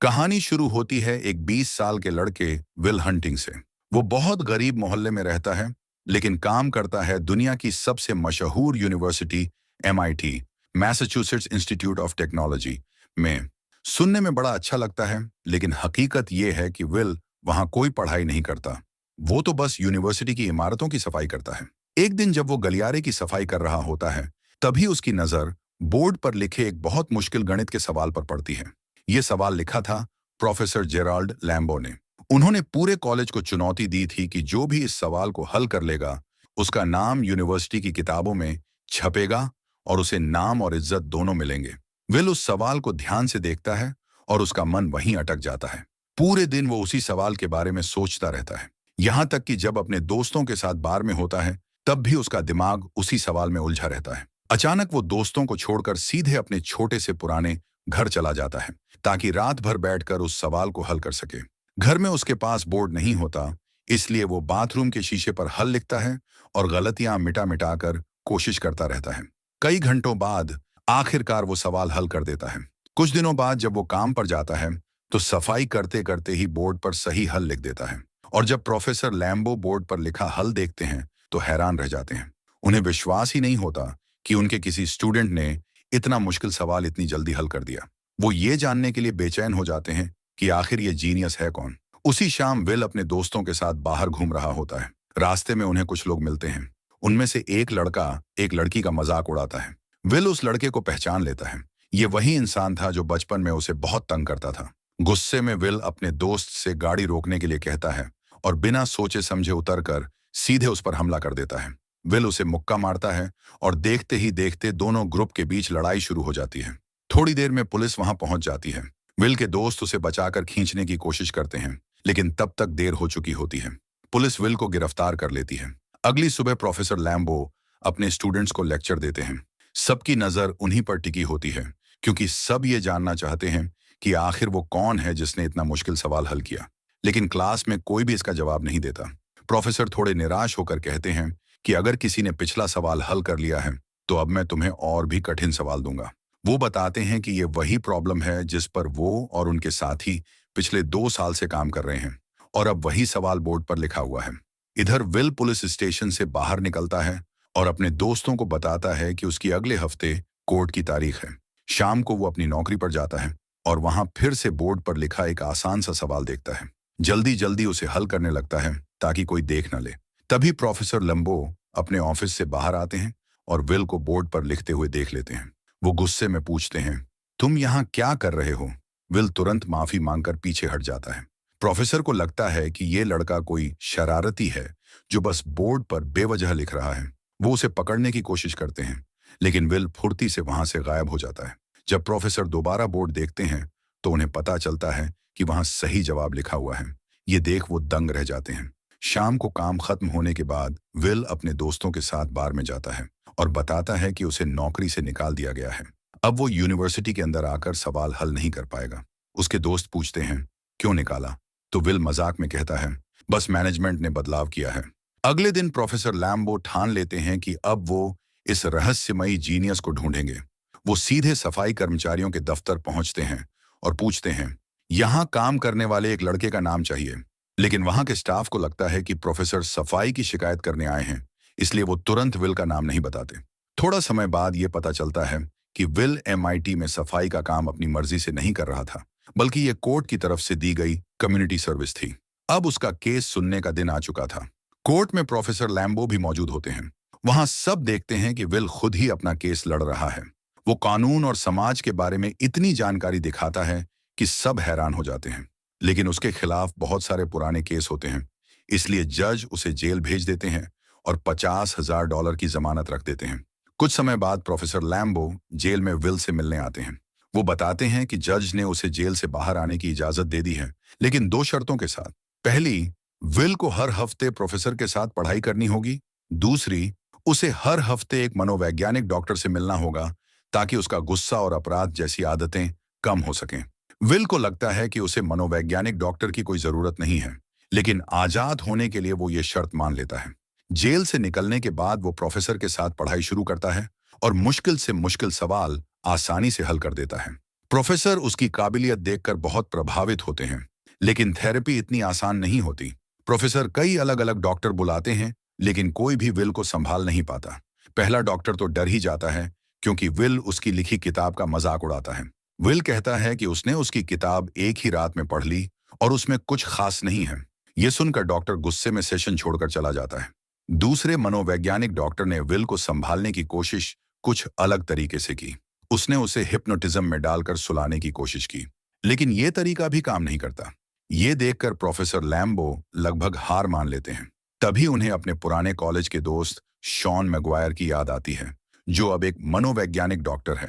कहानी शुरू होती है एक 20 साल के लड़के विल हंटिंग से। वो बहुत गरीब मोहल्ले में रहता है, लेकिन काम करता है दुनिया की सबसे मशहूर university MIT, Massachusetts institute of technology में। सुनने में बड़ा अच्छा लगता है, लेकिन हकीकत ये है कि विल वहां कोई पढ़ाई नहीं करता। वो तो बस यूनिवर्सिटी की इमारतों की सफाई करता है। एक दिन जब वो गलियारे की सफाई कर रहा होता है, तभी उसकी नजर बोर्ड पर लिखे एक बहुत मुश्किल गणित के सवाल पर पड़ती है। ये सवाल लिखा था प्रोफेसर जेराल्ड लैम्बो ने। उन्होंने पूरे कॉलेज को चुनौती दी थी कि जो भी इस सवाल को हल कर लेगा, उसका नाम यूनिवर्सिटी की किताबों में छपेगा और उसे नाम और इज्जत दोनों मिलेंगे। विल उस सवाल को ध्यान से देखता है और उसका मन वहीं अटक जाता है। पूरे दिन वो उसी सवाल के बारे में सोचता रहता है। यहाँ तक कि जब अपने दोस्तों के साथ बार में होता है, तब भी उसका दिमाग उसी सवाल में उलझा रहता है। अचानक वो दोस्तों को छोड़कर सीधे अपने छोटे से पुराने घर चला जाता है, ताकि रात भर बैठकर उस सवाल को हल कर सके। घर में उसके पास बोर्ड नहीं होता, इसलिए वो बाथरूम के शीशे पर हल लिखता है और गलतियां मिटा मिटा कर कोशिश करता रहता है। कई घंटों बाद आखिरकार वो सवाल हल कर देता है। कुछ दिनों बाद जब वो काम पर जाता है, तो सफाई करते करते ही बोर्ड पर सही हल लिख देता है। और जब प्रोफेसर लैम्बो बोर्ड पर लिखा हल देखते हैं, तो हैरान रह जाते हैं। उन्हें विश्वास ही नहीं होता कि उनके किसी स्टूडेंट ने इतना मुश्किल सवाल इतनी जल्दी हल कर दिया। वो ये जानने के लिए बेचैन हो जाते हैं कि आखिर ये जीनियस है कौन। उसी शाम विल अपने दोस्तों के साथ बाहर घूम रहा होता है। रास्ते में उन्हें कुछ लोग मिलते हैं। उनमें से एक लड़का एक लड़की का मजाक उड़ाता है। विल उस लड़के को पहचान लेता है। ये वही इंसान था जो बचपन में उसे बहुत तंग करता था। गुस्से में विल अपने दोस्त से गाड़ी रोकने के लिए कहता है और बिना सोचे समझे उतरकर सीधे उस पर हमला कर देता है। विल उसे मुक्का मारता है और देखते ही देखते दोनों ग्रुप के बीच लड़ाई शुरू हो जाती है। थोड़ी देर में पुलिस वहां पहुंच जाती है। विल के दोस्त उसे बचाकर खींचने की कोशिश करते हैं, लेकिन तब तक देर हो चुकी होती है। पुलिस विल को गिरफ्तार कर लेती है। अगली सुबह प्रोफेसर लैम्बो अपने स्टूडेंट्स को लेक्चर देते हैं। सबकी नजर उन्हीं पर टिकी होती है, क्योंकि सब ये जानना चाहते हैं कि आखिर वो कौन है जिसने इतना मुश्किल सवाल हल किया। लेकिन क्लास में कोई भी इसका जवाब नहीं देता। प्रोफेसर थोड़े निराश होकर कहते हैं कि अगर किसी ने पिछला सवाल हल कर लिया है, तो अब मैं तुम्हें और भी कठिन सवाल दूंगा। वो बताते हैं कि ये वही प्रॉब्लम है जिस पर वो और उनके साथी पिछले 2 साल से काम कर रहे हैं, और अब वही सवाल बोर्ड पर लिखा हुआ है। इधर विल पुलिस स्टेशन से बाहर निकलता है और अपने दोस्तों को बताता है कि उसकी अगले हफ्ते कोर्ट की तारीख है। शाम को वो अपनी नौकरी पर जाता है और वहां फिर से बोर्ड पर लिखा एक आसान सा सवाल देखता है। जल्दी जल्दी उसे हल करने लगता है ताकि कोई देख न ले। तभी प्रोफेसर लंबो अपने ऑफिस से बाहर आते हैं और विल को बोर्ड पर लिखते हुए देख लेते हैं। वो गुस्से में पूछते हैं, तुम यहाँ क्या कर रहे हो? विल तुरंत माफी मांगकर पीछे हट जाता है। प्रोफेसर को लगता है कि ये लड़का कोई शरारती है जो बस बोर्ड पर बेवजह लिख रहा है। वो उसे पकड़ने की कोशिश करते हैं, लेकिन विल फुर्ती से वहां से गायब हो जाता है। जब प्रोफेसर दोबारा बोर्ड देखते हैं, तो उन्हें पता चलता है कि वहां सही जवाब लिखा हुआ है। ये देख वो दंग रह जाते हैं। शाम को काम खत्म होने के बाद विल अपने दोस्तों के साथ बार में जाता है और बताता है कि उसे नौकरी से निकाल दिया गया है। अब वो यूनिवर्सिटी के अंदर आकर सवाल हल नहीं कर पाएगा। उसके दोस्त पूछते हैं, क्यों निकाला? तो विल मजाक में कहता है, बस मैनेजमेंट ने बदलाव किया है। अगले दिन प्रोफेसर लैम्बो ठान लेते हैं कि अब वो इस रहस्यमयी जीनियस को ढूंढेंगे। वो सीधे सफाई कर्मचारियों के दफ्तर पहुंचते हैं और पूछते हैं, यहाँ काम करने वाले एक लड़के का नाम चाहिए। लेकिन वहां के स्टाफ को लगता है कि प्रोफेसर सफाई की शिकायत करने आए हैं, इसलिए वो तुरंत विल का नाम नहीं बताते। थोड़ा समय बाद ये पता चलता है कि विल MIT में सफाई का काम अपनी मर्जी से नहीं कर रहा था, बल्कि ये कोर्ट की तरफ से दी गई कम्युनिटी सर्विस थी। अब उसका केस सुनने का दिन आ चुका था। कोर्ट में प्रोफेसर लैम्बो भी मौजूद होते हैं। वहां सब देखते हैं कि विल खुद ही अपना केस लड़ रहा है। वो कानून और समाज के बारे में इतनी जानकारी दिखाता है कि सब हैरान हो जाते हैं। लेकिन उसके खिलाफ बहुत सारे पुराने केस होते हैं, इसलिए जज उसे जेल भेज देते हैं और $50,000 की जमानत रख देते हैं। कुछ समय बाद प्रोफेसर लैम्बो जेल में विल से मिलने आते हैं। वो बताते हैं कि जज ने उसे जेल से बाहर आने की इजाजत दे दी है, लेकिन 2 शर्तों के साथ। पहली, विल को हर हफ्ते प्रोफेसर के साथ पढ़ाई करनी होगी। दूसरी, उसे हर हफ्ते एक मनोवैज्ञानिक डॉक्टर से मिलना होगा, ताकि उसका गुस्सा और अपराध जैसी आदतें कम हो सकें। विल को लगता है कि उसे मनोवैज्ञानिक डॉक्टर की कोई जरूरत नहीं है, लेकिन आजाद होने के लिए वो ये शर्त मान लेता है। जेल से निकलने के बाद वो प्रोफेसर के साथ पढ़ाई शुरू करता है और मुश्किल से मुश्किल सवाल आसानी से हल कर देता है। प्रोफेसर उसकी काबिलियत देखकर बहुत प्रभावित होते हैं, लेकिन थेरेपी इतनी आसान नहीं होती। प्रोफेसर कई अलग अलग डॉक्टर बुलाते हैं, लेकिन कोई भी विल को संभाल नहीं पाता। पहला डॉक्टर तो डर ही जाता है, क्योंकि विल उसकी लिखी किताब का मजाक उड़ाता है। विल कहता है कि उसने उसकी किताब एक ही रात में पढ़ ली और उसमें कुछ खास नहीं है। ये सुनकर डॉक्टर गुस्से में सेशन छोड़कर चला जाता है। दूसरे मनोवैज्ञानिक डॉक्टर ने विल को संभालने की कोशिश कुछ अलग तरीके से की। उसने उसे हिप्नोटिज्म में डालकर सुलाने की कोशिश की, लेकिन यह तरीका भी काम नहीं करता। ये देखकर प्रोफेसर लैम्बो लगभग हार मान लेते हैं। तभी उन्हें अपने पुराने कॉलेज के दोस्त शॉन मैगवायर की याद आती है, जो अब एक मनोवैज्ञानिक डॉक्टर है।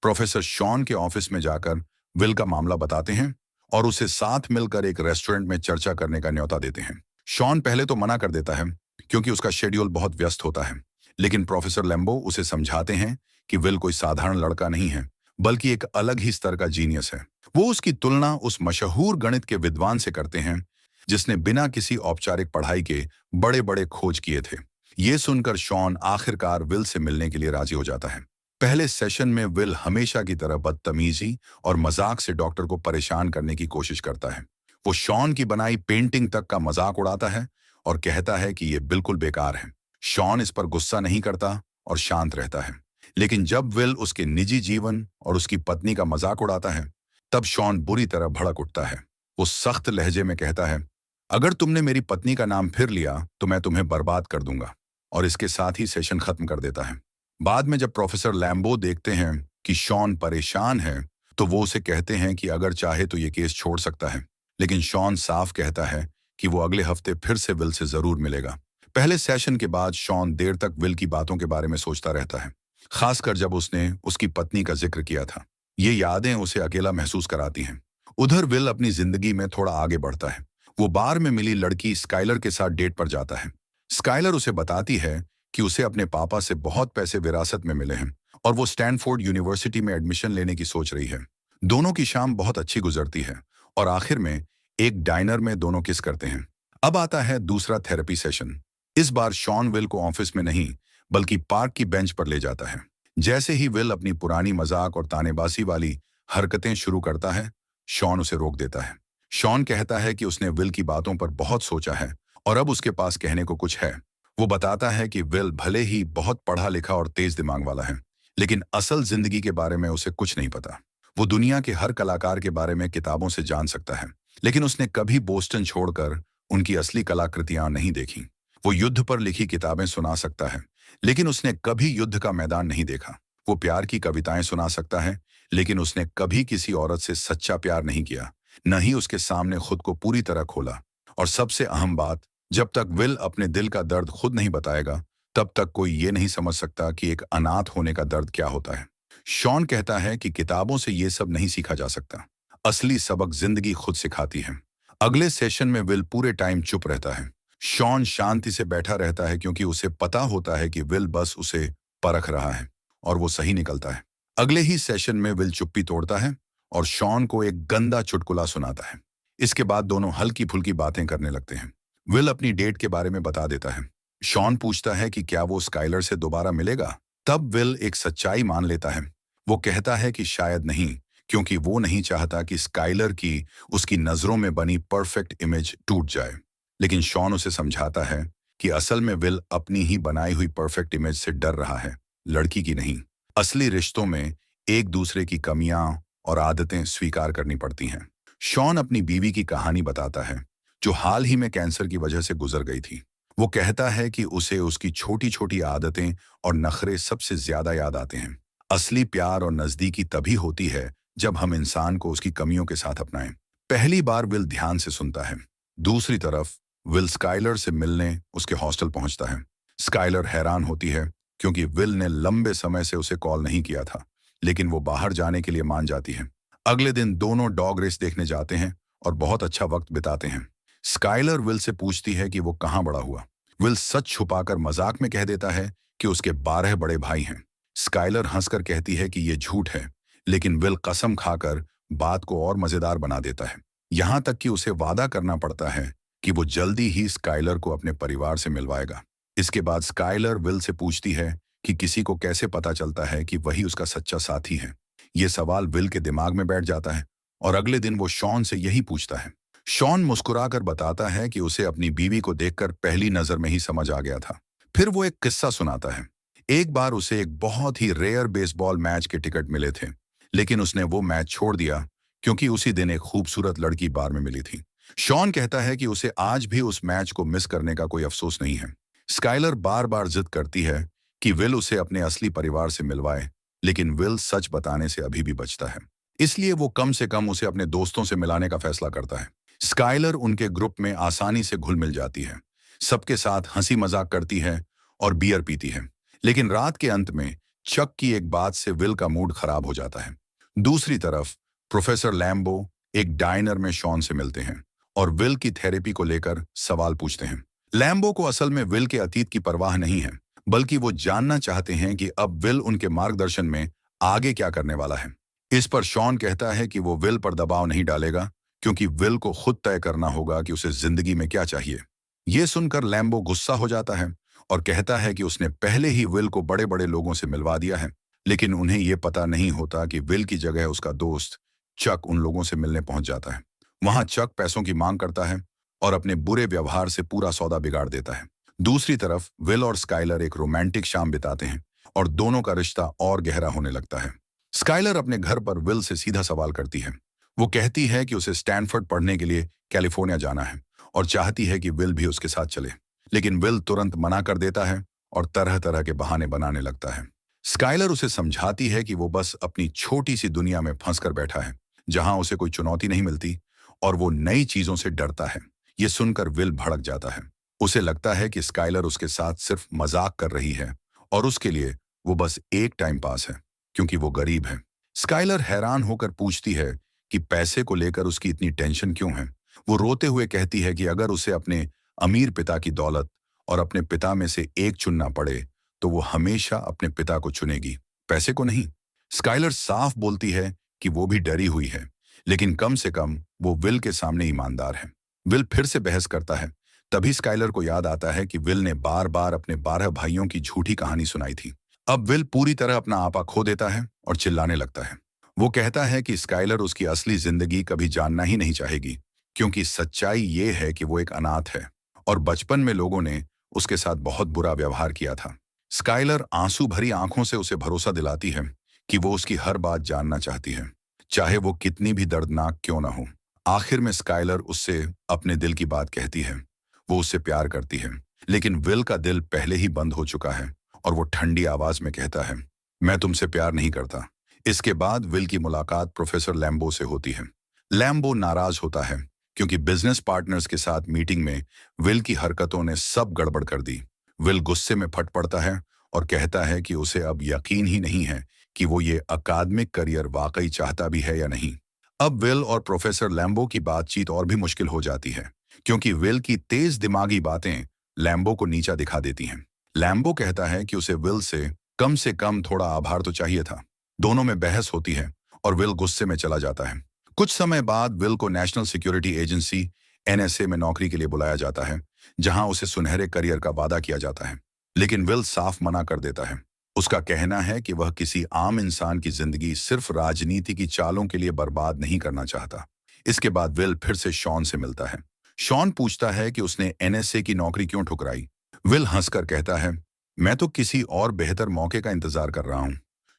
प्रोफेसर शॉन के ऑफिस में जाकर विल का मामला बताते हैं और उसे साथ मिलकर एक रेस्टोरेंट में चर्चा करने का न्योता देते हैं। शॉन पहले तो मना कर देता है, क्योंकि उसका शेड्यूल बहुत व्यस्त होता है, लेकिन प्रोफेसर लैम्बो उसे समझाते हैं कि विल कोई साधारण लड़का नहीं है, बल्कि एक अलग ही स्तर का जीनियस है। वो उसकी तुलना उस मशहूर गणित के विद्वान से करते हैं, जिसने बिना किसी औपचारिक पढ़ाई के बड़े बड़े खोज किए थे। ये सुनकर शॉन आखिरकार विल से मिलने के लिए राजी हो जाता है। पहले सेशन में विल हमेशा की तरह बदतमीजी और मजाक से डॉक्टर को परेशान करने की कोशिश करता है। वो शॉन की बनाई पेंटिंग तक का मजाक उड़ाता है और कहता है कि ये बिल्कुल बेकार है। शॉन इस पर गुस्सा नहीं करता और शांत रहता है, लेकिन जब विल उसके निजी जीवन और उसकी पत्नी का मजाक उड़ाता है, तब शॉन बुरी तरह भड़क उठता है। वो सख्त लहजे में कहता है, अगर तुमने मेरी पत्नी का नाम फिर लिया तो मैं तुम्हें बर्बाद कर दूंगा, और इसके साथ ही सेशन खत्म कर देता है। बाद में जब प्रोफेसर लैम्बो देखते हैं कि शॉन परेशान है, तो वो उसे कहते हैं कि अगर चाहे तो ये केस छोड़ सकता है, लेकिन शॉन साफ कहता है कि वो अगले हफ्ते फिर से विल से जरूर मिलेगा। पहले सेशन के बाद शॉन देर तक विल की बातों के बारे में सोचता रहता है, खासकर जब उसने उसकी पत्नी का जिक्र किया था। ये यादें उसे अकेला महसूस कराती हैं। उधर विल अपनी जिंदगी में थोड़ा आगे बढ़ता है। वो बार में मिली लड़की स्काइलर के साथ डेट पर जाता है। स्काइलर उसे बताती है कि उसे अपने पापा से बहुत पैसे विरासत में मिले हैं और वो स्टैनफोर्ड यूनिवर्सिटी में एडमिशन लेने की सोच रही है। दोनों की शाम बहुत अच्छी गुजरती है और आखिर में एक डाइनर में दोनों किस करते हैं। अब आता है दूसरा थेरेपी सेशन। इस बार शॉन विल को ऑफिस में नहीं, बल्कि पार्क की बेंच पर ले जाता है। जैसे ही विल अपनी पुरानी मजाक और तानेबाजी वाली हरकतें शुरू करता है, शॉन उसे रोक देता है। शॉन कहता है कि उसने विल की बातों पर बहुत सोचा है और अब उसके पास कहने को कुछ है। वो बताता है कि विल भले ही बहुत पढ़ा लिखा और तेज दिमाग वाला है, लेकिन असल जिंदगी के बारे में उसे कुछ नहीं पता। वो दुनिया के हर कलाकार के बारे में किताबों से जान सकता है, लेकिन उसने कभी बोस्टन छोड़कर उनकी असली कलाकृतियां नहीं देखी। वो युद्ध पर लिखी किताबें सुना सकता है, लेकिन उसने कभी युद्ध का मैदान नहीं देखा। वो प्यार की कविताएं सुना सकता है, लेकिन उसने कभी किसी औरत से सच्चा प्यार नहीं किया, न ही उसके सामने खुद को पूरी तरह खोला। और सबसे अहम बात, जब तक विल अपने दिल का दर्द खुद नहीं बताएगा, तब तक कोई ये नहीं समझ सकता कि एक अनाथ होने का दर्द क्या होता है। शॉन कहता है कि किताबों से ये सब नहीं सीखा जा सकता। असली सबक जिंदगी खुद सिखाती है। अगले सेशन में विल पूरे टाइम चुप रहता है। शॉन शांति से बैठा रहता है, क्योंकि उसे पता होता है कि विल बस उसे परख रहा है, और वो सही निकलता है। अगले ही सेशन में विल चुप्पी तोड़ता है और शॉन को एक गंदा चुटकुला सुनाता है। इसके बाद दोनों हल्की फुल्की बातें करने लगते हैं। विल अपनी डेट के बारे में बता देता है। शॉन पूछता है कि क्या वो स्काइलर से दोबारा मिलेगा। तब विल एक सच्चाई मान लेता है। वो कहता है कि शायद नहीं, क्योंकि वो नहीं चाहता कि स्काइलर की उसकी नजरों में बनी परफेक्ट इमेज टूट जाए। लेकिन शॉन उसे समझाता है कि असल में विल अपनी ही बनाई हुई परफेक्ट इमेज से डर रहा है, लड़की की नहीं। असली रिश्तों में एक दूसरे की कमियां और आदतें स्वीकार करनी पड़ती हैं। शॉन अपनी बीवी की कहानी बताता है, जो हाल ही में कैंसर की वजह से गुजर गई थी। वो कहता है कि उसे उसकी छोटी छोटी आदतें और नखरे सबसे ज्यादा याद आते हैं। असली प्यार और नजदीकी तभी होती है जब हम इंसान को उसकी कमियों के साथ अपनाएं। पहली बार विल ध्यान से सुनता है। दूसरी तरफ विल स्काइलर से मिलने उसके हॉस्टल पहुंचता है। स्काइलर हैरान होती है, क्योंकि विल ने लंबे समय से उसे कॉल नहीं किया था, लेकिन वो बाहर जाने के लिए मान जाती है। अगले दिन दोनों डॉग रेस देखने जाते हैं और बहुत अच्छा वक्त बिताते हैं। स्काइलर विल से पूछती है कि वो कहाँ बड़ा हुआ। विल सच छुपाकर मजाक में कह देता है कि उसके 12 बड़े भाई हैं। स्काइलर हंसकर कहती है कि ये झूठ है, लेकिन विल कसम खाकर बात को और मजेदार बना देता है। यहाँ तक कि उसे वादा करना पड़ता है कि वो जल्दी ही स्काइलर को अपने परिवार से मिलवाएगा। इसके बाद स्काइलर विल से पूछती है कि किसी को कैसे पता चलता है कि वही उसका सच्चा साथी है। ये सवाल विल के दिमाग में बैठ जाता है और अगले दिन वो शॉन से यही पूछता है। शॉन मुस्कुराकर बताता है कि उसे अपनी बीवी को देखकर पहली नजर में ही समझ आ गया था। फिर वो एक किस्सा सुनाता है। एक बार उसे एक बहुत ही रेयर बेसबॉल मैच के टिकट मिले थे, लेकिन उसने वो मैच छोड़ दिया क्योंकि उसी दिन एक खूबसूरत लड़की बार में मिली थी। शॉन कहता है कि उसे आज भी उस मैच को मिस करने का कोई अफसोस नहीं है। स्काइलर बार बार जिद करती है कि विल उसे अपने असली परिवार से मिलवाए, लेकिन विल सच बताने से अभी भी बचता है। इसलिए वो कम से कम उसे अपने दोस्तों से मिलाने का फैसला करता है। स्काइलर उनके ग्रुप में आसानी से घुल मिल जाती है, सबके साथ हंसी मजाक करती है और बियर पीती है। लेकिन रात के अंत में चक की एक बात से विल का मूड खराब हो जाता है। दूसरी तरफ प्रोफेसर लैम्बो एक डाइनर में शॉन से मिलते हैं और विल की थेरेपी को लेकर सवाल पूछते हैं। लैम्बो को असल में विल के अतीत की परवाह नहीं है, बल्कि वो जानना चाहते हैं कि अब विल उनके मार्गदर्शन में आगे क्या करने वाला है। इस पर शॉन कहता है कि वो विल पर दबाव नहीं डालेगा, क्योंकि विल को खुद तय करना होगा कि उसे जिंदगी में क्या चाहिए। ये सुनकर लैम्बो गुस्सा हो जाता है और कहता है कि उसने पहले ही विल को बड़े बड़े लोगों से मिलवा दिया है, लेकिन उन्हें ये पता नहीं होता कि विल की जगह उसका दोस्त चक उन लोगों से मिलने पहुंच जाता है। वहां चक पैसों की मांग करता है और अपने बुरे व्यवहार से पूरा सौदा बिगाड़ देता है। दूसरी तरफ विल और स्काइलर एक रोमांटिक शाम बिताते हैं और दोनों का रिश्ता और गहरा होने लगता है। स्काइलर अपने घर पर विल से सीधा सवाल करती है। वो कहती है कि उसे स्टैनफोर्ड पढ़ने के लिए कैलिफोर्निया जाना है और चाहती है कि विल भी उसके साथ चले, लेकिन विल तुरंत मना कर देता है और तरह तरह के बहाने बनाने लगता है। स्काइलर उसे समझाती है कि वो बस अपनी छोटी सी दुनिया में फंस कर बैठा है, जहां उसे कोई चुनौती नहीं मिलती और वो नई चीजों से डरता है। ये सुनकर विल भड़क जाता है। उसे लगता है कि स्काइलर उसके साथ सिर्फ मजाक कर रही है और उसके लिए वो बस एक टाइम पास है, क्योंकि वो गरीब है। स्काइलर हैरान होकर पूछती है कि पैसे को लेकर उसकी इतनी टेंशन क्यों है। वो रोते हुए कहती है कि अगर उसे अपने अमीर पिता की दौलत और अपने पिता में से एक चुनना पड़े, तो वो हमेशा अपने पिता को चुनेगी, पैसे को नहीं। स्काइलर साफ बोलती है कि वो भी डरी हुई है, लेकिन कम से कम वो विल के सामने ईमानदार है। विल फिर से बहस करता है। तभी स्काइलर को याद आता है कि विल ने बार बार अपने 12 भाइयों की झूठी कहानी सुनाई थी। अब विल पूरी तरह अपना आपा खो देता है और चिल्लाने लगता है। वो कहता है कि स्काइलर उसकी असली जिंदगी कभी जानना ही नहीं चाहेगी, क्योंकि सच्चाई ये है कि वो एक अनाथ है और बचपन में लोगों ने उसके साथ बहुत बुरा व्यवहार किया था। स्काइलर आंसू भरी आंखों से उसे भरोसा दिलाती है कि वो उसकी हर बात जानना चाहती है, चाहे वो कितनी भी दर्दनाक क्यों ना हो। आखिर में स्काइलर उससे अपने दिल की बात कहती है। वो उससे प्यार करती है, लेकिन विल का दिल पहले ही बंद हो चुका है और वो ठंडी आवाज में कहता है, मैं तुमसे प्यार नहीं करता। इसके बाद विल की मुलाकात प्रोफेसर लैम्बो से होती है। लैम्बो नाराज होता है क्योंकि बिजनेस पार्टनर्स के साथ मीटिंग में विल की हरकतों ने सब गड़बड़ कर दी। विल गुस्से में फट पड़ता है और कहता है कि उसे अब यकीन ही नहीं है कि वो ये अकादमिक करियर वाकई चाहता भी है या नहीं। अब विल और प्रोफेसर लैम्बो की बातचीत और भी मुश्किल हो जाती है, क्योंकि विल की तेज दिमागी बातें लैम्बो को नीचा दिखा देती हैं। लैम्बो कहता है कि उसे विल से कम थोड़ा आभार तो चाहिए था। दोनों में बहस होती है और विल गुस्से में चला जाता है। कुछ समय बाद विल को नेशनल सिक्योरिटी एजेंसी NSA में नौकरी के लिए बुलाया जाता है, जहां उसे सुनहरे करियर का वादा किया जाता है, लेकिन विल साफ मना कर देता है। उसका कहना है कि वह किसी आम इंसान की जिंदगी सिर्फ राजनीति की चालों के लिए बर्बाद नहीं करना चाहता। इसके बाद विल फिर से शॉन से मिलता है। शॉन पूछता है कि उसने NSA की नौकरी क्यों ठुकराई। विल हंसकर कहता है, मैं तो किसी और बेहतर मौके का इंतजार कर रहा हूं।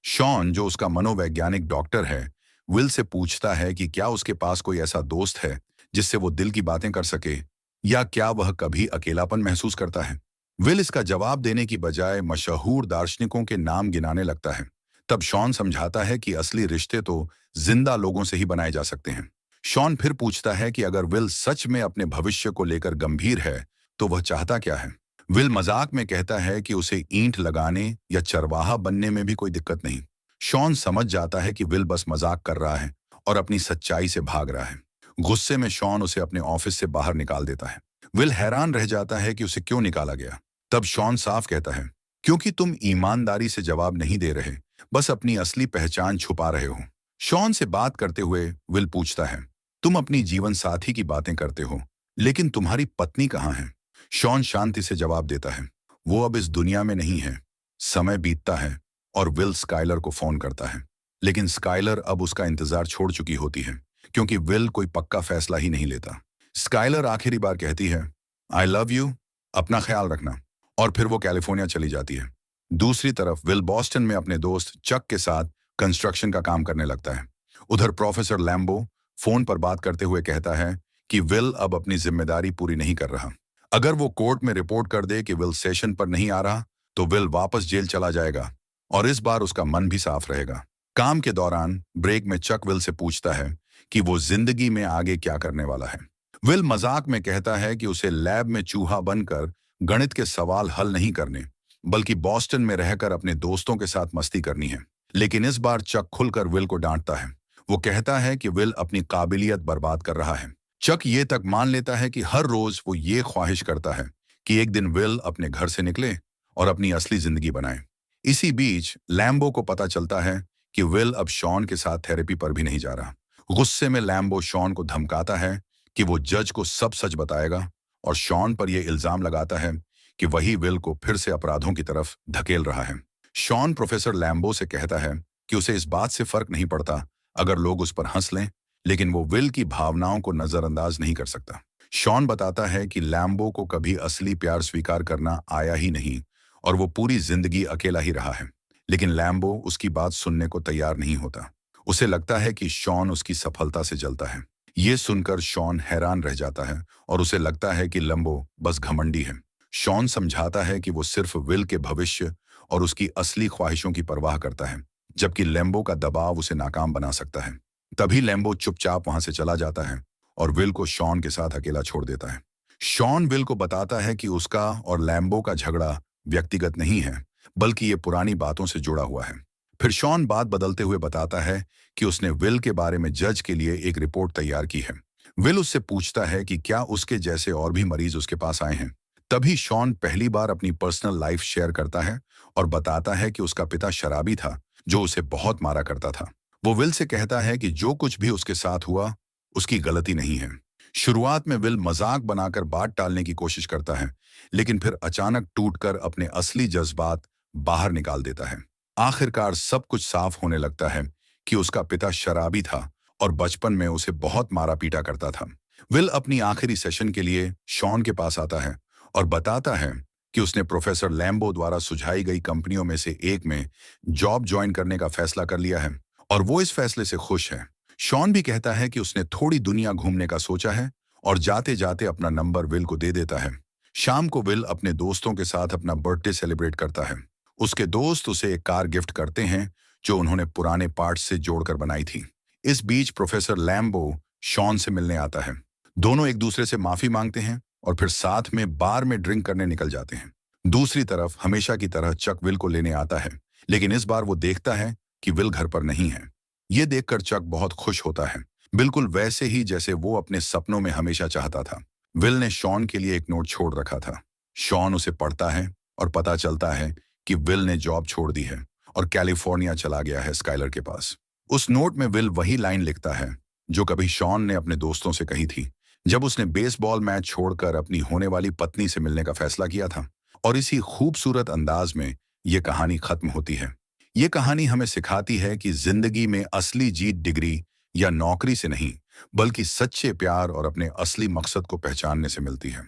शॉन, जो उसका मनोवैज्ञानिक डॉक्टर है, विल से पूछता है कि क्या उसके पास कोई ऐसा दोस्त है जिससे वो दिल की बातें कर सके, या क्या वह कभी अकेलापन महसूस करता है। विल इसका जवाब देने की बजाय मशहूर दार्शनिकों के नाम गिनाने लगता है। तब शॉन समझाता है कि असली रिश्ते तो जिंदा लोगों से ही बनाए जा सकते हैं। शॉन फिर पूछता है कि अगर विल सच में अपने भविष्य को लेकर गंभीर है, तो वह चाहता क्या है। विल मजाक में कहता है कि उसे ईंट लगाने या चरवाहा बनने में भी कोई दिक्कत नहीं। शॉन समझ जाता है कि विल बस मजाक कर रहा है और अपनी सच्चाई से भाग रहा है। गुस्से में शॉन उसे अपने ऑफिस से बाहर निकाल देता है। विल हैरान रह जाता है कि उसे क्यों निकाला गया। तब शॉन साफ कहता है, क्योंकि तुम ईमानदारी से जवाब नहीं दे रहे, बस अपनी असली पहचान छुपा रहे हो। शॉन से बात करते हुए विल पूछता है, तुम अपनी जीवन साथी की बातें करते हो, लेकिन तुम्हारी पत्नी कहाँ है। शॉन शांति से जवाब देता है, वो अब इस दुनिया में नहीं है। समय बीतता है और विल स्काइलर को फोन करता है। लेकिन स्काइलर अब उसका इंतजार छोड़ चुकी होती है, क्योंकि विल कोई पक्का फैसला ही नहीं लेता। स्काइलर आखिरी बार कहती है, आई लव यू, अपना ख्याल रखना, और फिर वो कैलिफोर्निया चली जाती है। दूसरी तरफ विल बॉस्टन में अपने दोस्त चक के साथ कंस्ट्रक्शन का काम करने लगता है। उधर प्रोफेसर लैम्बो फोन पर बात करते हुए कहता है कि विल अब अपनी जिम्मेदारी पूरी नहीं कर रहा। अगर वो कोर्ट में रिपोर्ट कर दे कि विल सेशन पर नहीं आ रहा, तो विल वापस जेल चला जाएगा, और इस बार उसका मन भी साफ रहेगा। काम के दौरान ब्रेक में चक विल से पूछता है कि वो जिंदगी में आगे क्या करने वाला है। विल मजाक में कहता है कि उसे लैब में चूहा बनकर गणित के सवाल हल नहीं करने, बल्कि बॉस्टन में रहकर अपने दोस्तों के साथ मस्ती करनी है। लेकिन इस बार चक खुलकर विल को डांटता है। वो कहता है कि विल अपनी काबिलियत बर्बाद कर रहा है। चक ये तक मान लेता है कि हर रोज वो ये ख्वाहिश करता है कि एक दिन विल अपने घर से निकले और अपनी असली जिंदगी बनाए। इसी बीच लैम्बो को पता चलता है कि विल अब शॉन के साथ थेरेपी पर भी नहीं जा रहा। गुस्से में लैम्बो शॉन को धमकाता है कि वो जज को सब सच बताएगा, और शॉन पर यह इल्जाम लगाता है कि वही विल को फिर से अपराधों की तरफ धकेल रहा है। शॉन प्रोफेसर लैम्बो से कहता है कि उसे इस बात से फर्क नहीं पड़ता अगर लोग उस पर हंस लें, लेकिन वो विल की भावनाओं को नजरअंदाज नहीं कर सकता। शॉन बताता है कि लैम्बो को कभी असली प्यार स्वीकार करना आया ही नहीं, और वो पूरी जिंदगी अकेला ही रहा है। लेकिन लैम्बो उसकी बात सुनने को तैयार नहीं होता। उसे लगता है कि शॉन उसकी सफलता से जलता है। ये सुनकर शॉन हैरान रह जाता है, और उसे लगता है कि लैम्बो बस घमंडी है। शॉन समझाता है कि वो सिर्फ विल के भविष्य और उसकी असली ख्वाहिशों की परवाह करता है, जबकि लैम्बो का दबाव उसे नाकाम बना सकता है। तभी लैम्बो चुपचाप वहां से चला जाता है और विल को शॉन के साथ अकेला छोड़ देता है। शॉन विल को बताता है कि उसका और लैम्बो का झगड़ा व्यक्तिगत नहीं है, बल्कि ये पुरानी बातों से जुड़ा हुआ है। फिर शॉन बात बदलते हुए बताता है कि उसने विल के बारे में जज के लिए एक रिपोर्ट तैयार की है। विल उससे पूछता है कि क्या उसके जैसे और भी मरीज उसके पास आए हैं। तभी शॉन पहली बार अपनी पर्सनल लाइफ शेयर करता है और बताता है कि उसका पिता शराबी था जो उसे बहुत मारा करता था। वो विल से कहता है कि जो कुछ भी उसके साथ हुआ उसकी गलती नहीं है। शुरुआत में विल मजाक बनाकर बात टालने की कोशिश करता है, लेकिन फिर अचानक टूटकर अपने असली जज्बात बाहर निकाल देता है। आखिरकार सब कुछ साफ होने लगता है कि उसका पिता शराबी था और बचपन में उसे बहुत मारा पीटा करता था। विल अपनी आखिरी सेशन के लिए शॉन के पास आता है और बताता है कि उसने प्रोफेसर लैम्बो द्वारा सुझाई गई कंपनियों में से एक में जॉब ज्वाइन करने का फैसला कर लिया है, और वो इस फैसले से खुश है। शॉन भी कहता है कि उसने थोड़ी दुनिया घूमने का सोचा है, और जाते जाते अपना नंबर विल को दे देता है। शाम को विल अपने दोस्तों के साथ अपना बर्थडे सेलिब्रेट करता है। उसके दोस्त उसे एक कार गिफ्ट करते हैं जो उन्होंने पुराने पार्ट्स से जोड़कर बनाई थी। इस बीच प्रोफेसर लैम्बो शॉन से मिलने आता है। दोनों एक दूसरे से माफी मांगते हैं और फिर साथ में बार में ड्रिंक करने निकल जाते हैं। दूसरी तरफ हमेशा की तरह चक विल को लेने आता है, लेकिन इस बार वो देखता है कि विल घर पर नहीं है। ये देखकर चक बहुत खुश होता है, बिल्कुल वैसे ही जैसे वो अपने सपनों में हमेशा चाहता था। विल ने शॉन के लिए एक नोट छोड़ रखा था। शॉन उसे पढ़ता है और पता चलता है कि विल ने जॉब छोड़ दी है और कैलिफोर्निया चला गया है स्काइलर के पास। उस नोट में विल वही लाइन लिखता है जो कभी शॉन ने अपने दोस्तों से कही थी जब उसने बेसबॉल मैच छोड़कर अपनी होने वाली पत्नी से मिलने का फैसला किया था। और इसी खूबसूरत अंदाज में ये कहानी खत्म होती है। ये कहानी हमें सिखाती है कि जिंदगी में असली जीत डिग्री या नौकरी से नहीं, बल्कि सच्चे प्यार और अपने असली मकसद को पहचानने से मिलती है।